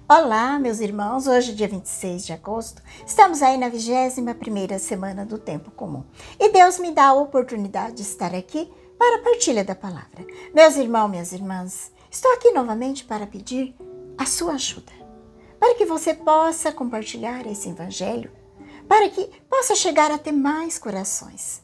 Olá, meus irmãos, hoje dia 26 de agosto, estamos aí na 21ª semana do Tempo Comum. E Deus me dá a oportunidade de estar aqui para a partilha da palavra. Meus irmãos, minhas irmãs, estou aqui novamente para pedir a sua ajuda, para que você possa compartilhar esse evangelho, para que possa chegar a ter mais corações.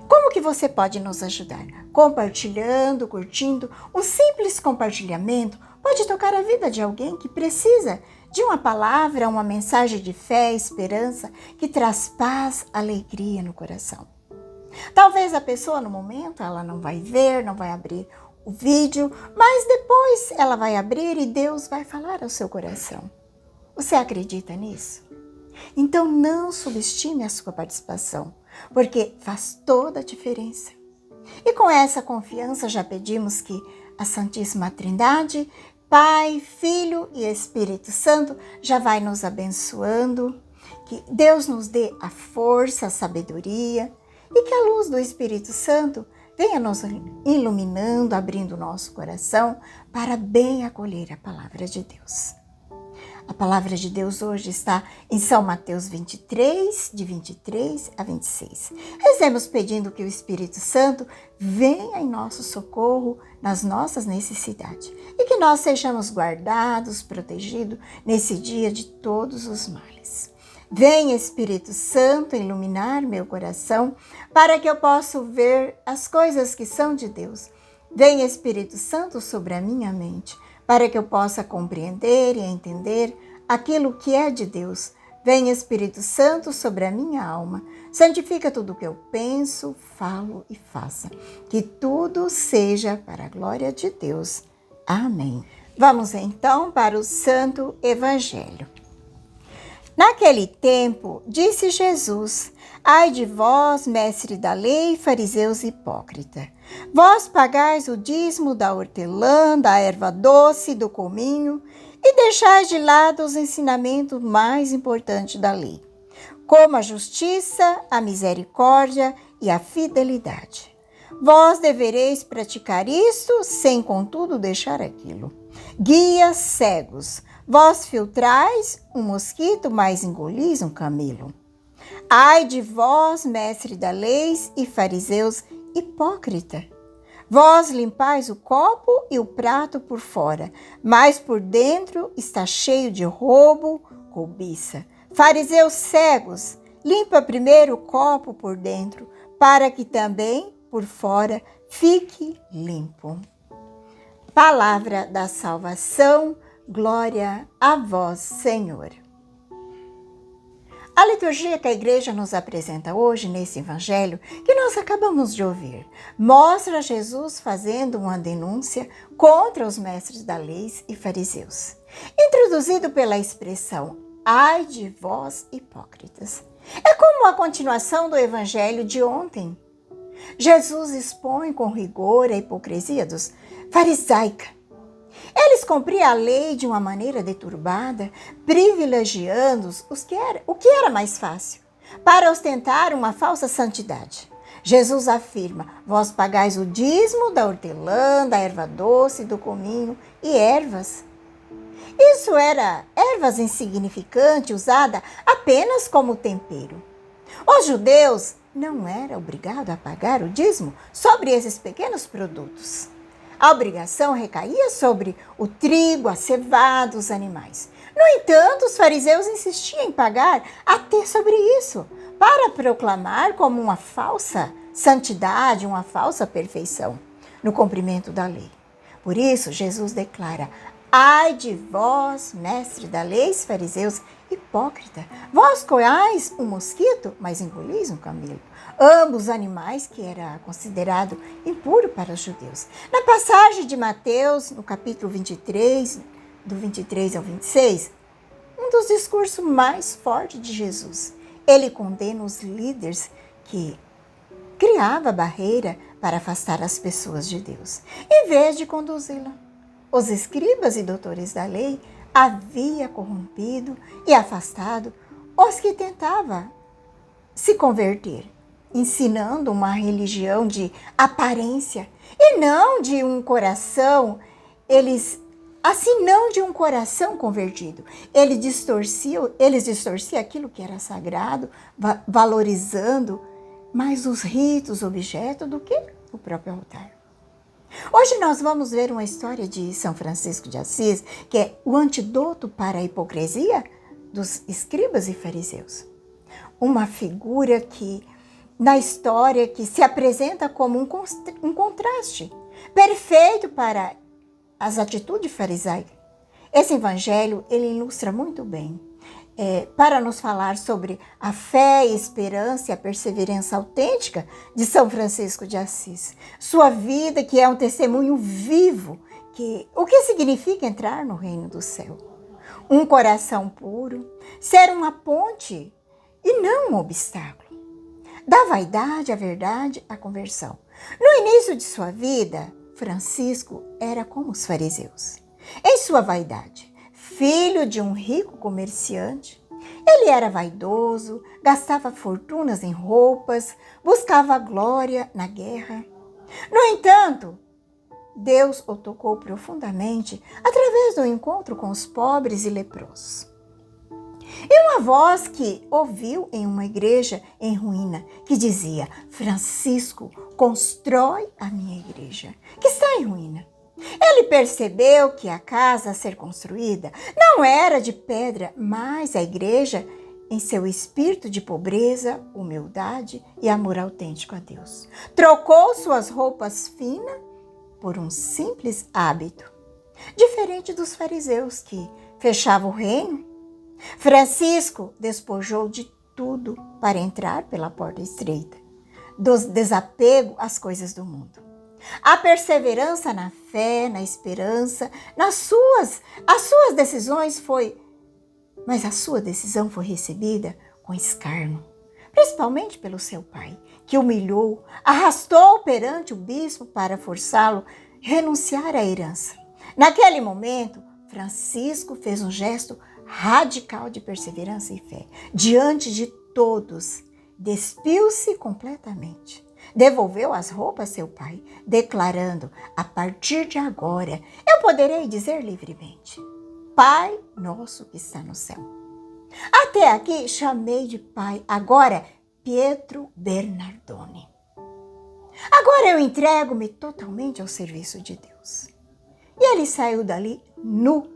Como que você pode nos ajudar? Compartilhando, curtindo. Um simples compartilhamento pode tocar a vida de alguém que precisa de uma palavra, uma mensagem de fé, esperança, que traz paz, alegria no coração. Talvez a pessoa no momento ela não vai ver, não vai abrir o vídeo, mas depois ela vai abrir e Deus vai falar ao seu coração. Você acredita nisso? Então não subestime a sua participação, porque faz toda a diferença. E com essa confiança já pedimos que a Santíssima Trindade, Pai, Filho e Espírito Santo já vai nos abençoando, que Deus nos dê a força, a sabedoria e que a luz do Espírito Santo venha nos iluminando, abrindo o nosso coração para bem acolher a palavra de Deus. A palavra de Deus hoje está em São Mateus 23, de 23 a 26. Rezemos pedindo que o Espírito Santo venha em nosso socorro nas nossas necessidades e que nós sejamos guardados, protegidos nesse dia de todos os males. Venha, Espírito Santo, iluminar meu coração para que eu possa ver as coisas que são de Deus. Venha, Espírito Santo, sobre a minha mente, para que eu possa compreender e entender aquilo que é de Deus. Venha, Espírito Santo, sobre a minha alma. Santifica tudo o que eu penso, falo e faça. Que tudo seja para a glória de Deus. Amém. Vamos então para o Santo Evangelho. Naquele tempo, disse Jesus: ai de vós, mestre da lei, fariseus hipócritas! Vós pagais o dízimo da hortelã, da erva doce, do cominho, e deixais de lado os ensinamentos mais importantes da lei, como a justiça, a misericórdia e a fidelidade. Vós devereis praticar isto, sem contudo deixar aquilo. Guias cegos, vós filtrais um mosquito, mas engolis um camelo. Ai de vós, mestre da lei e fariseus hipócrita! Vós limpais o copo e o prato por fora, mas por dentro está cheio de roubo, cobiça. Fariseus cegos, limpa primeiro o copo por dentro, para que também por fora fique limpo. Palavra da salvação, glória a vós, Senhor. A liturgia que a igreja nos apresenta hoje nesse evangelho que nós acabamos de ouvir mostra Jesus fazendo uma denúncia contra os mestres da lei e fariseus, introduzido pela expressão ai de vós hipócritas. É como a continuação do evangelho de ontem. Jesus expõe com rigor a hipocrisia dos farisaicos. Eles cumpriam a lei de uma maneira deturbada, privilegiando o que era mais fácil, para ostentar uma falsa santidade. Jesus afirma: vós pagais o dízimo da hortelã, da erva doce, do cominho e ervas. Isso era ervas insignificantes, usada apenas como tempero. Os judeus não eram obrigados a pagar o dízimo sobre esses pequenos produtos. A obrigação recaía sobre o trigo, a cevada, os animais. No entanto, os fariseus insistiam em pagar até sobre isso, para proclamar como uma falsa santidade, uma falsa perfeição no cumprimento da lei. Por isso, Jesus declara: ai de vós, mestre da lei, fariseus hipócrita! Vós coais um mosquito, mas engolis um camelo. Ambos animais que era considerado impuro para os judeus. Na passagem de Mateus, no capítulo 23, do 23 ao 26, um dos discursos mais fortes de Jesus. Ele condena os líderes que criavam barreira para afastar as pessoas de Deus, em vez de conduzi-la. Os escribas e doutores da lei havia corrompido e afastado os que tentavam se converter, ensinando uma religião de aparência e não de um coração. Eles assim não de um coração convertido. Eles distorciam aquilo que era sagrado, valorizando mais os ritos, objetos, do que o próprio altar. Hoje nós vamos ver uma história de São Francisco de Assis, que é o antídoto para a hipocrisia dos escribas e fariseus. Uma figura que, na história, que se apresenta como um contraste perfeito para as atitudes farisaicas. Esse evangelho, ele ilustra muito bem para nos falar sobre a fé, a esperança e a perseverança autêntica de São Francisco de Assis. Sua vida, que é um testemunho vivo, o que significa entrar no reino do céu. Um coração puro, ser uma ponte e não um obstáculo. Da vaidade à verdade, à conversão. No início de sua vida, Francisco era como os fariseus. Em sua vaidade, filho de um rico comerciante, ele era vaidoso, gastava fortunas em roupas, buscava glória na guerra. No entanto, Deus o tocou profundamente através do encontro com os pobres e leprosos. E uma voz que ouviu em uma igreja em ruína, que dizia: Francisco, constrói a minha igreja, que está em ruína. Ele percebeu que a casa a ser construída não era de pedra, mas a igreja, em seu espírito de pobreza, humildade e amor autêntico a Deus, trocou suas roupas finas por um simples hábito, diferente dos fariseus que fechavam o reino. Francisco despojou de tudo para entrar pela porta estreita, do desapego às coisas do mundo. A perseverança na fé, na esperança, as suas decisões mas a sua decisão foi recebida com escárnio, principalmente pelo seu pai, que humilhou, arrastou perante o bispo para forçá-lo a renunciar à herança. Naquele momento, Francisco fez um gesto radical de perseverança e fé. Diante de todos, despiu-se completamente. Devolveu as roupas a seu pai, declarando: a partir de agora, eu poderei dizer livremente: Pai nosso que está no céu. Até aqui chamei de pai, agora Pietro Bernardone. Agora eu entrego-me totalmente ao serviço de Deus. E ele saiu dali nu,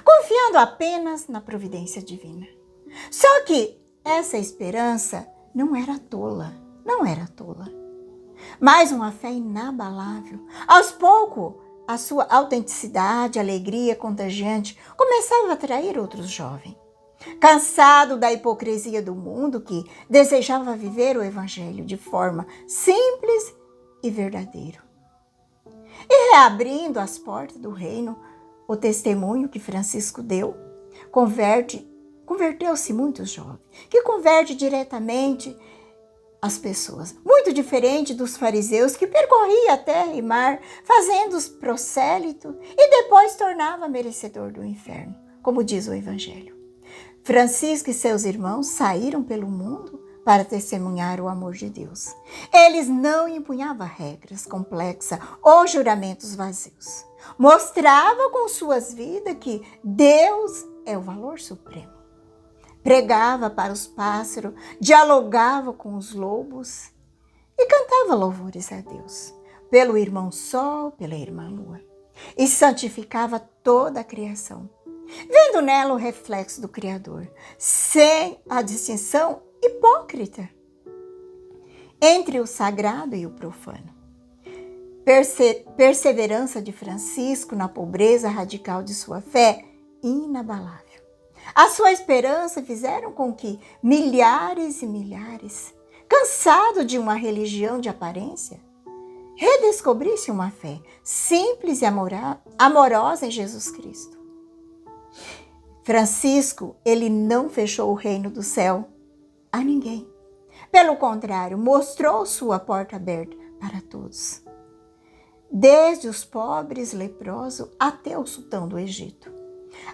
confiando apenas na providência divina. Só que essa esperança não era tola, mas uma fé inabalável. Aos poucos, a sua autenticidade, alegria contagiante começava a atrair outros jovens. Cansado da hipocrisia do mundo que desejava viver o evangelho de forma simples e verdadeira. E reabrindo as portas do reino, o testemunho que Francisco deu, converteu-se muitos jovens, que converte diretamente as pessoas. Muito diferente dos fariseus que percorria terra e mar, fazendo os prosélitos e depois tornava merecedor do inferno, como diz o Evangelho. Francisco e seus irmãos saíram pelo mundo para testemunhar o amor de Deus. Eles não empunhavam regras complexas ou juramentos vazios. Mostravam com suas vidas que Deus é o valor supremo. Pregava para os pássaros, dialogava com os lobos e cantava louvores a Deus, pelo irmão Sol, pela irmã Lua, e santificava toda a criação, vendo nela o reflexo do Criador, sem a distinção hipócrita entre o sagrado e o profano. Perseverança de Francisco na pobreza radical de sua fé, inabalável. A sua esperança fizeram com que milhares e milhares, cansados de uma religião de aparência, redescobrissem uma fé simples e amorosa em Jesus Cristo. Francisco, ele não fechou o reino do céu a ninguém. Pelo contrário, mostrou sua porta aberta para todos, desde os pobres leprosos até o sultão do Egito,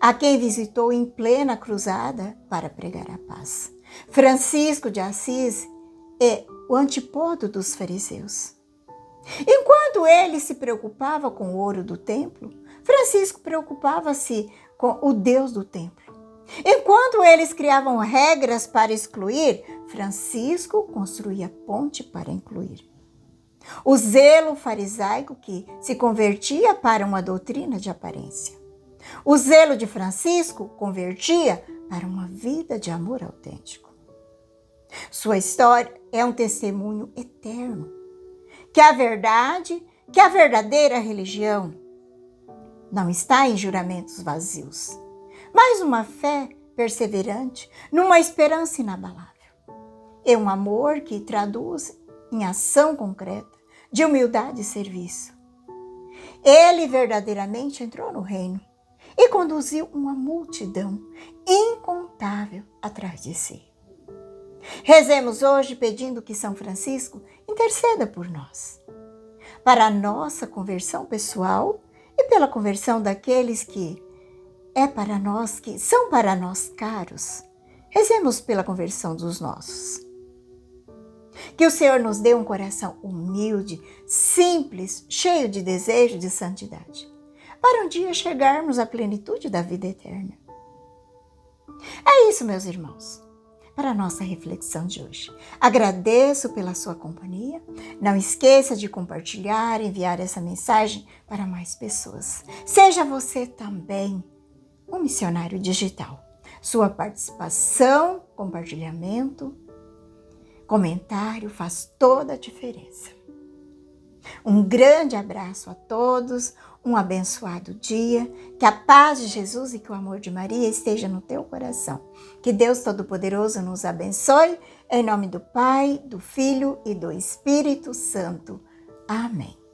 a quem visitou em plena cruzada para pregar a paz. Francisco de Assis é o antípodo dos fariseus. Enquanto ele se preocupava com o ouro do templo, Francisco preocupava-se com o Deus do templo. Enquanto eles criavam regras para excluir, Francisco construía ponte para incluir. O zelo farisaico que se convertia para uma doutrina de aparência. O zelo de Francisco convertia para uma vida de amor autêntico. Sua história é um testemunho eterno que a verdadeira religião não está em juramentos vazios, mas uma fé perseverante, numa esperança inabalável. É um amor que traduz em ação concreta de humildade e serviço. Ele verdadeiramente entrou no reino e conduziu uma multidão incontável atrás de si. Rezemos hoje pedindo que São Francisco interceda por nós, para a nossa conversão pessoal e pela conversão daqueles que são para nós caros. Rezemos pela conversão dos nossos. Que o Senhor nos dê um coração humilde, simples, cheio de desejo de santidade, para um dia chegarmos à plenitude da vida eterna. É isso, meus irmãos, para a nossa reflexão de hoje. Agradeço pela sua companhia. Não esqueça de compartilhar, enviar essa mensagem para mais pessoas. Seja você também um missionário digital. Sua participação, compartilhamento, comentário faz toda a diferença. Um grande abraço a todos, um abençoado dia, que a paz de Jesus e que o amor de Maria esteja no teu coração. Que Deus Todo-Poderoso nos abençoe, em nome do Pai, do Filho e do Espírito Santo. Amém.